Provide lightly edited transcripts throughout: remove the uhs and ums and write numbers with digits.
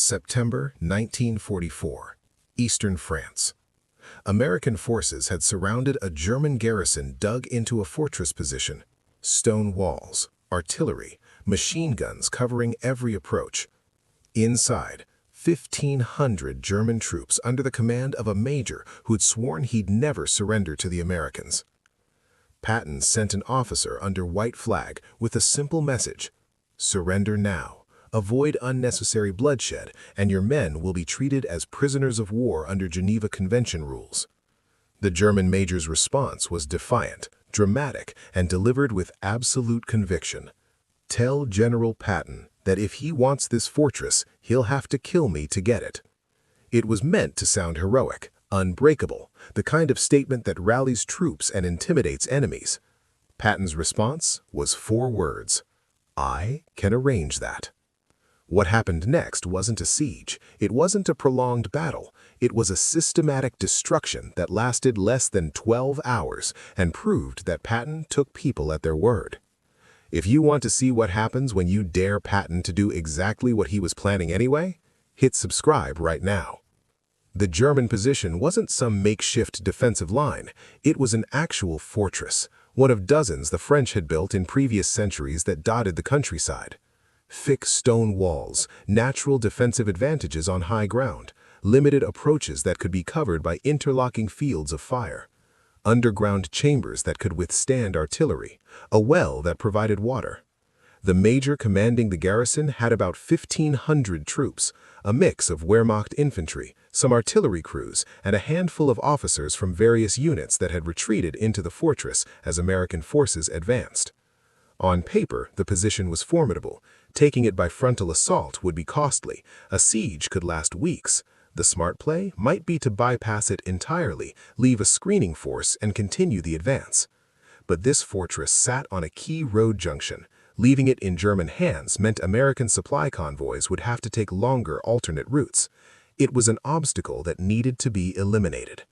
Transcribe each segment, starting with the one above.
September 1944, Eastern France. American forces had surrounded a German garrison dug into a fortress position. Stone walls, artillery, machine guns covering every approach. Inside, 1,500 German troops under the command of a major who'd sworn he'd never surrender to the Americans. Patton sent an officer under white flag with a simple message: surrender now. Avoid unnecessary bloodshed, and your men will be treated as prisoners of war under Geneva Convention rules. The German major's response was defiant, dramatic, and delivered with absolute conviction. Tell General Patton that if he wants this fortress, he'll have to kill me to get it. It was meant to sound heroic, unbreakable, the kind of statement that rallies troops and intimidates enemies. Patton's response was 4 words: "I can arrange that." What happened next wasn't a siege, it wasn't a prolonged battle, it was a systematic destruction that lasted less than 12 hours and proved that Patton took people at their word. If you want to see what happens when you dare Patton to do exactly what he was planning anyway, hit subscribe right now. The German position wasn't some makeshift defensive line, it was an actual fortress, one of dozens the French had built in previous centuries that dotted the countryside. Thick stone walls, natural defensive advantages on high ground, limited approaches that could be covered by interlocking fields of fire, underground chambers that could withstand artillery, a well that provided water. The major commanding the garrison had about 1,500 troops, a mix of Wehrmacht infantry, some artillery crews, and a handful of officers from various units that had retreated into the fortress as American forces advanced. On paper, the position was formidable. Taking it by frontal assault would be costly. A siege could last weeks. The smart play might be to bypass it entirely, leave a screening force, and continue the advance. But this fortress sat on a key road junction. Leaving it in German hands meant American supply convoys would have to take longer alternate routes. It was an obstacle that needed to be eliminated.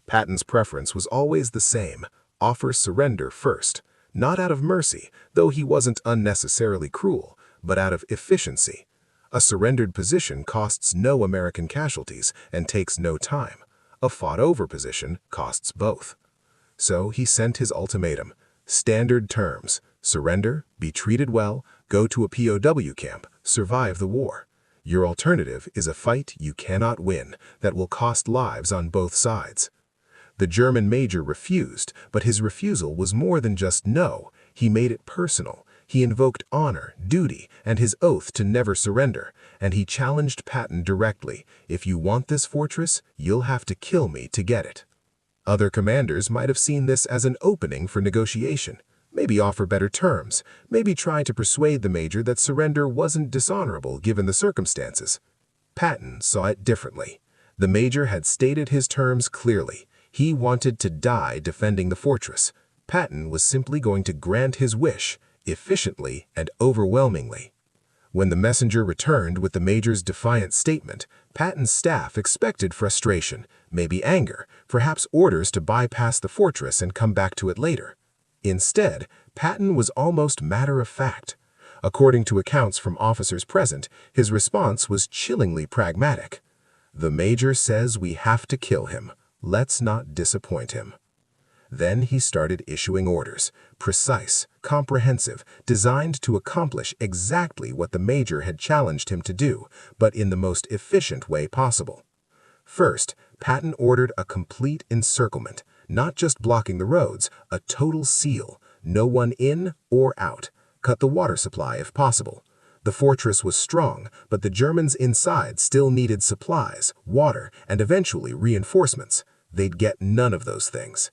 Patton's preference was always the same: offer surrender first. Not out of mercy, though he wasn't unnecessarily cruel, but out of efficiency. A surrendered position costs no American casualties and takes no time. A fought-over position costs both. So he sent his ultimatum. Standard terms: surrender, be treated well, go to a POW camp, survive the war. Your alternative is a fight you cannot win that will cost lives on both sides. The German major refused, but his refusal was more than just no. He made it personal. He invoked honor, duty, and his oath to never surrender, and he challenged Patton directly: if you want this fortress, you'll have to kill me to get it. Other commanders might have seen this as an opening for negotiation, maybe offer better terms, maybe try to persuade the major that surrender wasn't dishonorable given the circumstances. Patton saw it differently. The major had stated his terms clearly. He wanted to die defending the fortress. Patton was simply going to grant his wish, efficiently and overwhelmingly. When the messenger returned with the major's defiant statement, Patton's staff expected frustration, maybe anger, perhaps orders to bypass the fortress and come back to it later. Instead, Patton was almost matter-of-fact. According to accounts from officers present, his response was chillingly pragmatic. The major says we have to kill him. Let's not disappoint him. Then he started issuing orders, precise, comprehensive, designed to accomplish exactly what the major had challenged him to do, but in the most efficient way possible. First, Patton ordered a complete encirclement, not just blocking the roads, a total seal, no one in or out. Cut the water supply if possible. The fortress was strong, but the Germans inside still needed supplies, water, and eventually reinforcements. They'd get none of those things.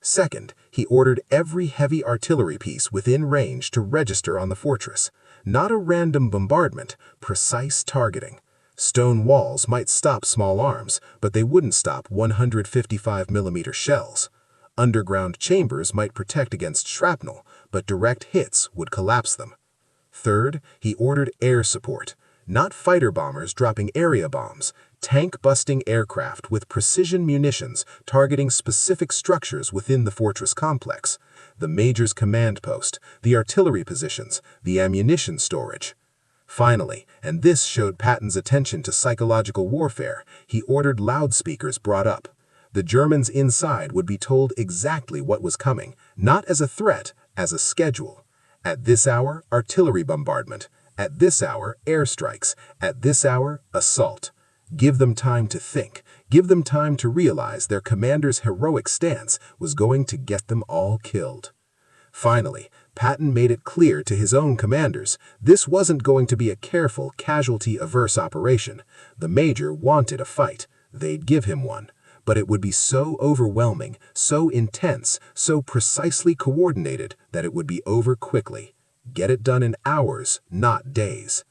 Second, he ordered every heavy artillery piece within range to register on the fortress. Not a random bombardment, precise targeting. Stone walls might stop small arms, but they wouldn't stop 155mm shells. Underground chambers might protect against shrapnel, but direct hits would collapse them. Third, he ordered air support. Not fighter bombers dropping area bombs, tank-busting aircraft with precision munitions targeting specific structures within the fortress complex, the major's command post, the artillery positions, the ammunition storage. Finally, and this showed Patton's attention to psychological warfare, he ordered loudspeakers brought up. The Germans inside would be told exactly what was coming, not as a threat, as a schedule. At this hour, artillery bombardment. At this hour, airstrikes. At this hour, assault. Give them time to think. Give them time to realize their commander's heroic stance was going to get them all killed. Finally, Patton made it clear to his own commanders this wasn't going to be a careful, casualty-averse operation. The major wanted a fight. They'd give him one. But it would be so overwhelming, so intense, so precisely coordinated that it would be over quickly. Get it done in hours, not days.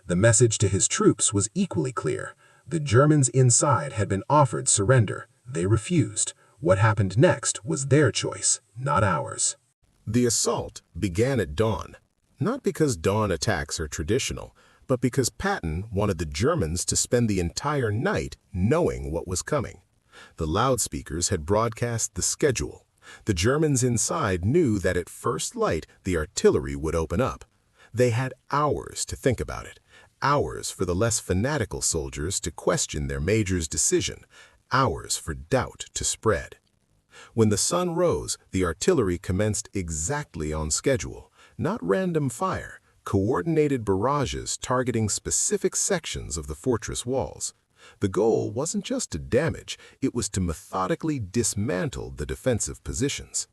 The message to his troops was equally clear. The Germans inside had been offered surrender. They refused. What happened next was their choice, not ours. The assault began at dawn, not because dawn attacks are traditional, but because Patton wanted the Germans to spend the entire night knowing what was coming. The loudspeakers had broadcast the schedule. The Germans inside knew that at first light the artillery would open up. They had hours to think about it, hours for the less fanatical soldiers to question their major's decision, hours for doubt to spread. When the sun rose, the artillery commenced exactly on schedule, not random fire, coordinated barrages targeting specific sections of the fortress walls. The goal wasn't just to damage, it was to methodically dismantle the defensive positions.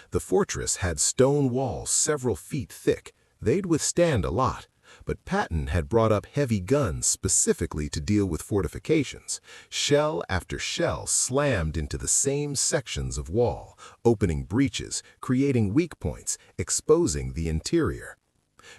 The fortress had stone walls several feet thick. They'd withstand a lot, but Patton had brought up heavy guns specifically to deal with fortifications. Shell after shell slammed into the same sections of wall, opening breaches, creating weak points, exposing the interior.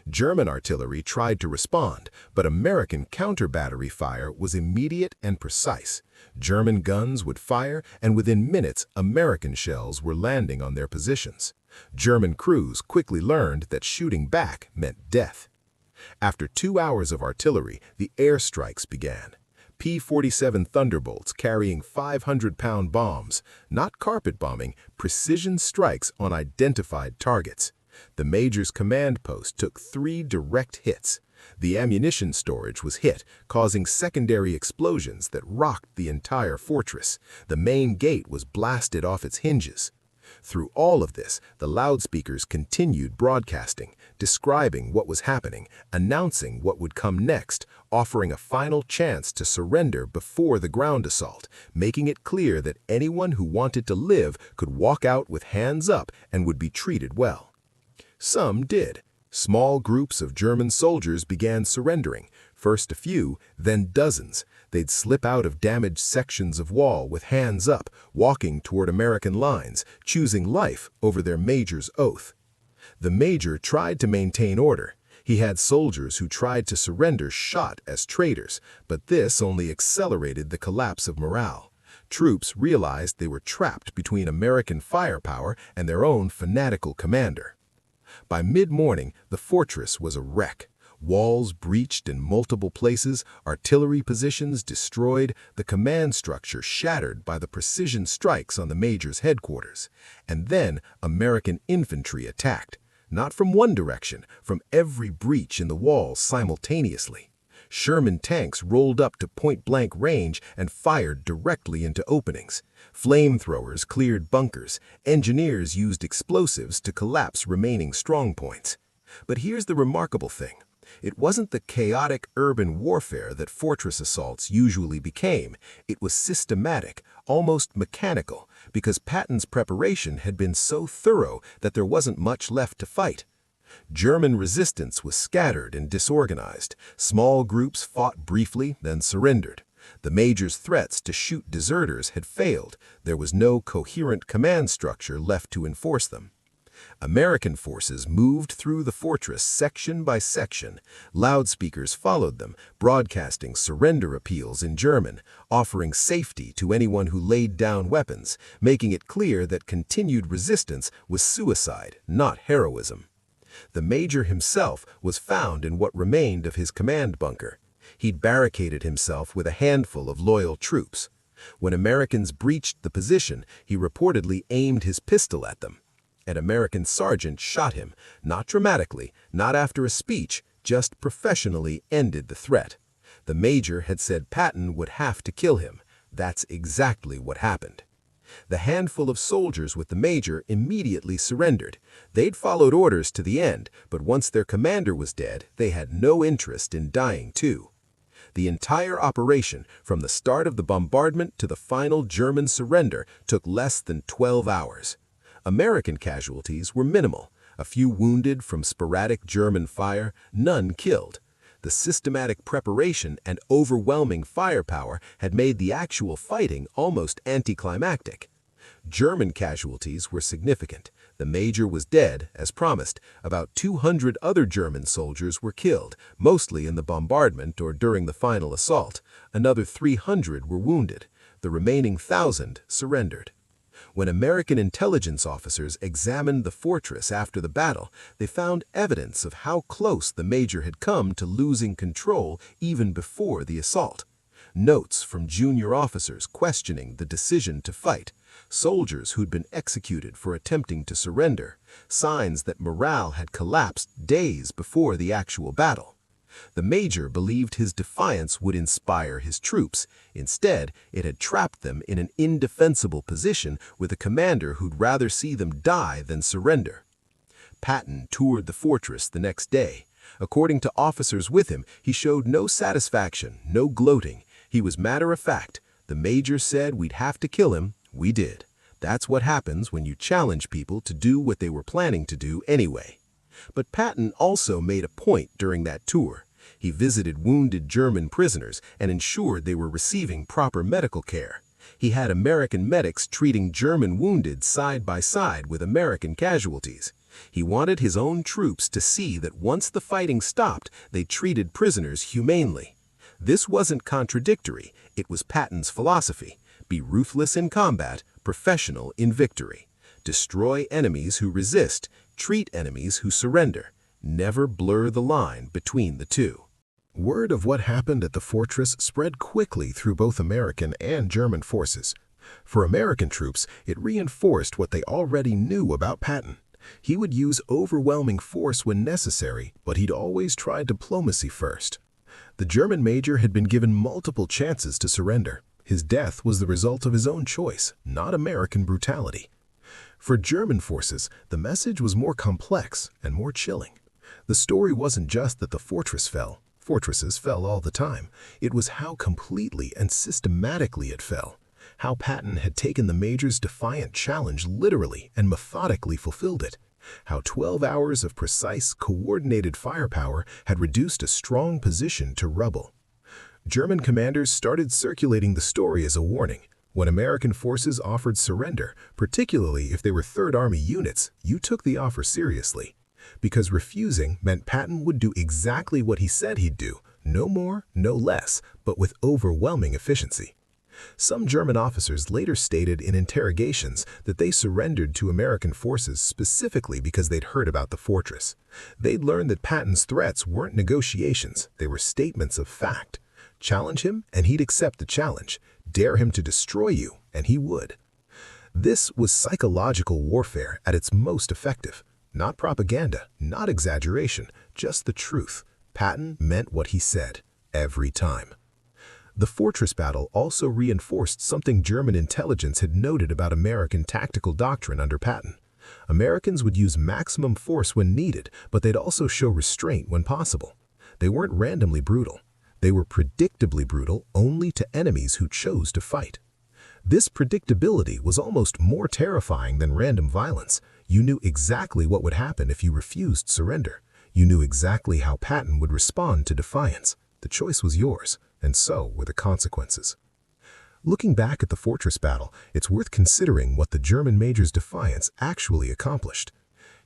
German artillery tried to respond, but American counter-battery fire was immediate and precise. German guns would fire, and within minutes, American shells were landing on their positions. German crews quickly learned that shooting back meant death. After 2 hours of artillery, the airstrikes began. P-47 Thunderbolts carrying 500-pound bombs, not carpet bombing, precision strikes on identified targets. The major's command post took 3 direct hits. The ammunition storage was hit, causing secondary explosions that rocked the entire fortress. The main gate was blasted off its hinges. Through all of this, the loudspeakers continued broadcasting, describing what was happening, announcing what would come next, offering a final chance to surrender before the ground assault, making it clear that anyone who wanted to live could walk out with hands up and would be treated well. Some did. Small groups of German soldiers began surrendering, first a few, then dozens. They'd slip out of damaged sections of wall with hands up, walking toward American lines, choosing life over their major's oath. The major tried to maintain order. He had soldiers who tried to surrender shot as traitors, but this only accelerated the collapse of morale. Troops realized they were trapped between American firepower and their own fanatical commander. By mid-morning, the fortress was a wreck. Walls breached in multiple places, artillery positions destroyed, the command structure shattered by the precision strikes on the major's headquarters. And then American infantry attacked, not from one direction, from every breach in the walls simultaneously. Sherman tanks rolled up to point-blank range and fired directly into openings. Flamethrowers cleared bunkers. Engineers used explosives to collapse remaining strongpoints. But here's the remarkable thing. It wasn't the chaotic urban warfare that fortress assaults usually became. It was systematic, almost mechanical, because Patton's preparation had been so thorough that there wasn't much left to fight. German resistance was scattered and disorganized. Small groups fought briefly, then surrendered. The major's threats to shoot deserters had failed. There was no coherent command structure left to enforce them. American forces moved through the fortress section by section. Loudspeakers followed them, broadcasting surrender appeals in German, offering safety to anyone who laid down weapons, making it clear that continued resistance was suicide, not heroism. The major himself was found in what remained of his command bunker. He'd barricaded himself with a handful of loyal troops. When Americans breached the position, he reportedly aimed his pistol at them. An American sergeant shot him, not dramatically, not after a speech, just professionally ended the threat. The major had said Patton would have to kill him. That's exactly what happened. The handful of soldiers with the major immediately surrendered. They'd followed orders to the end, but once their commander was dead, they had no interest in dying too. The entire operation, from the start of the bombardment to the final German surrender, took less than 12 hours. American casualties were minimal. A few wounded from sporadic German fire, none killed. The systematic preparation and overwhelming firepower had made the actual fighting almost anticlimactic. German casualties were significant. The major was dead, as promised. About 200 other German soldiers were killed, mostly in the bombardment or during the final assault. Another 300 were wounded. The remaining 1,000 surrendered. When American intelligence officers examined the fortress after the battle, they found evidence of how close the major had come to losing control even before the assault. Notes from junior officers questioning the decision to fight, soldiers who'd been executed for attempting to surrender, signs that morale had collapsed days before the actual battle. The major believed his defiance would inspire his troops. Instead, it had trapped them in an indefensible position with a commander who'd rather see them die than surrender. Patton toured the fortress the next day. According to officers with him, he showed no satisfaction, no gloating. He was matter-of-fact. The major said we'd have to kill him. We did. That's what happens when you challenge people to do what they were planning to do anyway. But Patton also made a point during that tour. He visited wounded German prisoners and ensured they were receiving proper medical care. He had American medics treating German wounded side by side with American casualties. He wanted his own troops to see that once the fighting stopped, they treated prisoners humanely. This wasn't contradictory. It was Patton's philosophy. Be ruthless in combat, professional in victory. Destroy enemies who resist, treat enemies who surrender. Never blur the line between the two. Word of what happened at the fortress spread quickly through both American and German forces. For American troops, it reinforced what they already knew about Patton. He would use overwhelming force when necessary, but he'd always try diplomacy first. The German major had been given multiple chances to surrender. His death was the result of his own choice, not American brutality. For German forces, the message was more complex and more chilling. The story wasn't just that the fortress fell. Fortresses fell all the time. It was how completely and systematically it fell. How Patton had taken the major's defiant challenge literally and methodically fulfilled it. How 12 hours of precise, coordinated firepower had reduced a strong position to rubble. German commanders started circulating the story as a warning. When American forces offered surrender, particularly if they were Third Army units, you took the offer seriously. Because refusing meant Patton would do exactly what he said he'd do, no more, no less, but with overwhelming efficiency. Some German officers later stated in interrogations that they surrendered to American forces specifically because they'd heard about the fortress. They'd learned that Patton's threats weren't negotiations, they were statements of fact. Challenge him, and he'd accept the challenge. Dare him to destroy you, and he would. This was psychological warfare at its most effective. Not propaganda, not exaggeration, just the truth. Patton meant what he said, every time. The fortress battle also reinforced something German intelligence had noted about American tactical doctrine under Patton. Americans would use maximum force when needed, but they'd also show restraint when possible. They weren't randomly brutal. They were predictably brutal only to enemies who chose to fight. This predictability was almost more terrifying than random violence. You knew exactly what would happen if you refused surrender. You knew exactly how Patton would respond to defiance. The choice was yours, and so were the consequences. Looking back at the fortress battle, it's worth considering what the German major's defiance actually accomplished.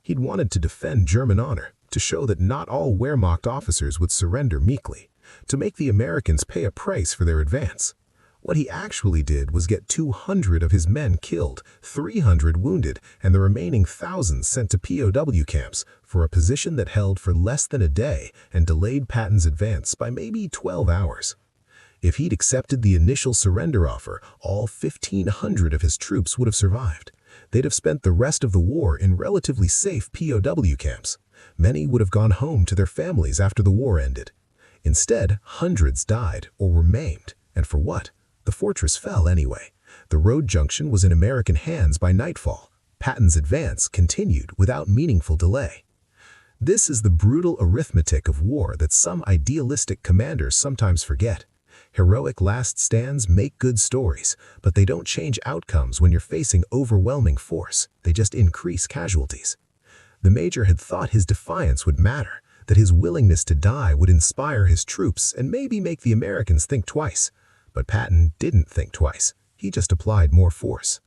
He'd wanted to defend German honor, to show that not all Wehrmacht officers would surrender meekly, to make the Americans pay a price for their advance. What he actually did was get 200 of his men killed, 300 wounded, and the remaining thousands sent to POW camps for a position that held for less than a day and delayed Patton's advance by maybe 12 hours. If he'd accepted the initial surrender offer, all 1,500 of his troops would have survived. They'd have spent the rest of the war in relatively safe POW camps. Many would have gone home to their families after the war ended. Instead, hundreds died or were maimed. And for what? The fortress fell anyway. The road junction was in American hands by nightfall. Patton's advance continued without meaningful delay. This is the brutal arithmetic of war that some idealistic commanders sometimes forget. Heroic last stands make good stories, but they don't change outcomes when you're facing overwhelming force. They just increase casualties. The major had thought his defiance would matter, that his willingness to die would inspire his troops and maybe make the Americans think twice. But Patton didn't think twice. He just applied more force.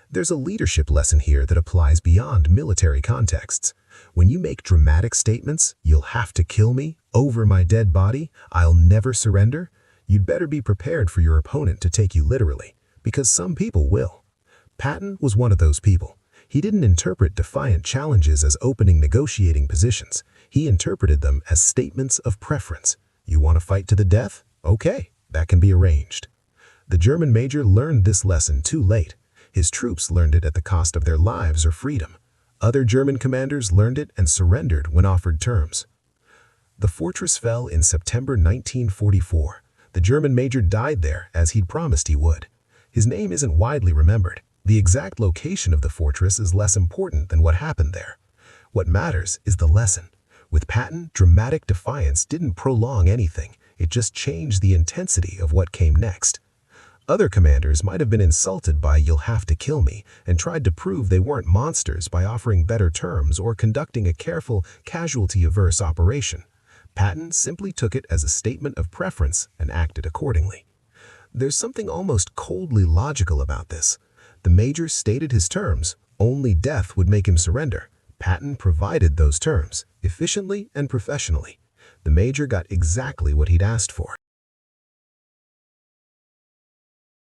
There's a leadership lesson here that applies beyond military contexts. When you make dramatic statements, "You'll have to kill me," "Over my dead body," "I'll never surrender," you'd better be prepared for your opponent to take you literally, because some people will. Patton was one of those people. He didn't interpret defiant challenges as opening negotiating positions. He interpreted them as statements of preference. You want to fight to the death? Okay, that can be arranged. The German major learned this lesson too late. His troops learned it at the cost of their lives or freedom. Other German commanders learned it and surrendered when offered terms. The fortress fell in September 1944. The German major died there as he'd promised he would. His name isn't widely remembered. The exact location of the fortress is less important than what happened there. What matters is the lesson. With Patton, dramatic defiance didn't prolong anything. It just changed the intensity of what came next. Other commanders might have been insulted by "You'll have to kill me" and tried to prove they weren't monsters by offering better terms or conducting a careful, casualty-averse operation. Patton simply took it as a statement of preference and acted accordingly. There's something almost coldly logical about this. The major stated his terms. Only death would make him surrender. Patton provided those terms, efficiently and professionally. The major got exactly what he'd asked for.